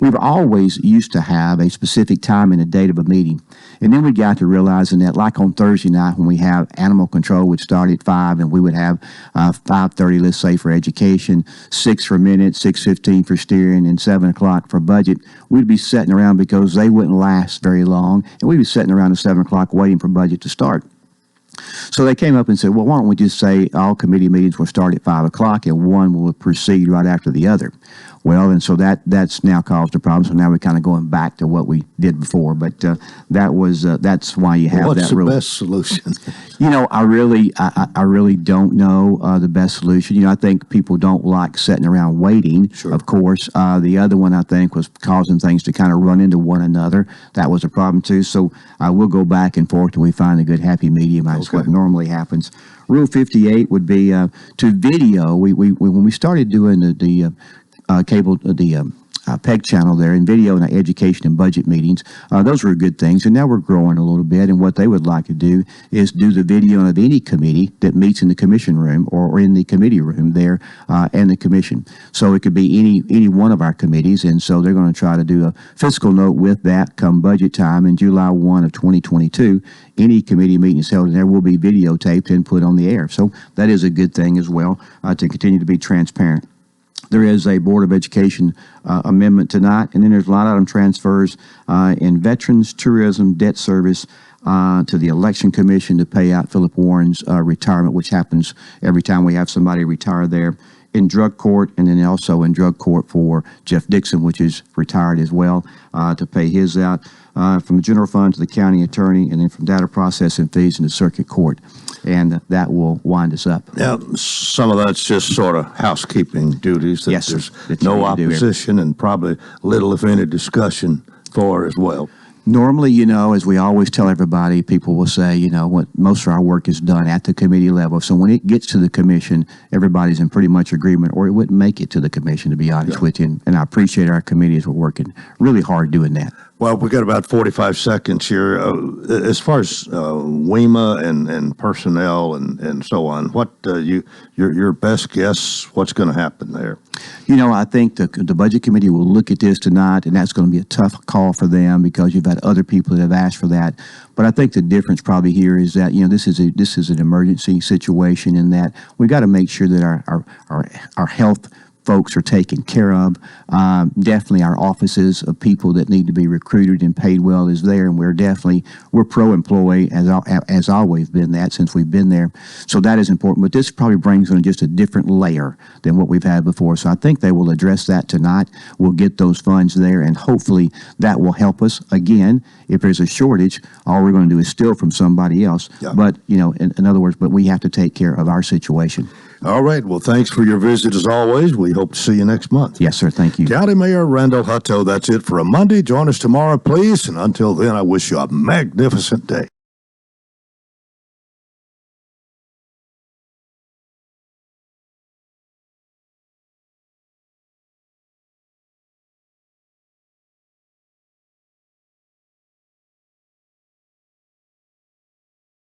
We've always used to have a specific time and a date of a meeting. And then we got to realizing that, like on Thursday night when we have animal control would start at 5, and we would have 5:30, let's say, for education, 6 for minutes, 6:15 for steering, and 7 o'clock for budget. We'd be sitting around because they wouldn't last very long, and we'd be sitting around at 7 o'clock waiting for budget to start. So they came up and said, well, why don't we just say all committee meetings will start at 5 o'clock and one will proceed right after the other. Well, and so that's now caused a problem. So now we're kind of going back to what we did before. But that's why you have that rule. What's the best solution? I really don't know the best solution. I think people don't like sitting around waiting. Sure. Of course, the other one I think was causing things to kind of run into one another. That was a problem too. So we'll go back and forth till we find a good happy medium. That's what normally happens. Rule 58 would be to video. We when we started doing the cable PEG channel there in video and education and budget meetings. Those were good things, and now we're growing a little bit, and what they would like to do is do the video of any committee that meets in the commission room or in the committee room there and the commission. So it could be any one of our committees, and so they're going to try to do a fiscal note with that come budget time in July 1 of 2022. Any committee meetings held in there will be videotaped and put on the air. So that is a good thing as well to continue to be transparent. There is a Board of Education amendment tonight, and then there's line item transfers in Veterans, Tourism, Debt Service to the Election Commission to pay out Philip Warren's retirement, which happens every time we have somebody retire there. In drug court, and then also in drug court for Jeff Dixon, which is retired as well, to pay his out. From the general fund to the county attorney, and then from data processing fees in the circuit court. And that will wind us up. Now, some of that's just sort of housekeeping duties that there's no opposition and probably little, if any, discussion for as well. Normally, as we always tell everybody, people will say, what most of our work is done at the committee level. So when it gets to the commission, everybody's in pretty much agreement, or it wouldn't make it to the commission, to be honest with you. And I appreciate our committees. We're working really hard doing that. Well, we got about 45 seconds here. As far as WEMA and personnel and so on, what your best guess? What's going to happen there? I think the budget committee will look at this tonight, and that's going to be a tough call for them because you've got other people that have asked for that. But I think the difference probably here is that this is an emergency situation, in that we got to make sure that our health folks are taken care of. Definitely our offices of people that need to be recruited and paid well is there, and we're pro-employee, as always been that since we've been there. So that is important, but this probably brings on just a different layer than what we've had before. So I think they will address that tonight. We'll get those funds there, and hopefully that will help us. Again, if there's a shortage, all we're going to do is steal from somebody else. Yeah. But, in other words, but we have to take care of our situation. All right. Well, thanks for your visit as always. We hope to see you next month. Yes, sir. Thank you. County Mayor Randall Hutto, that's it for a Monday. Join us tomorrow, please. And until then, I wish you a magnificent day.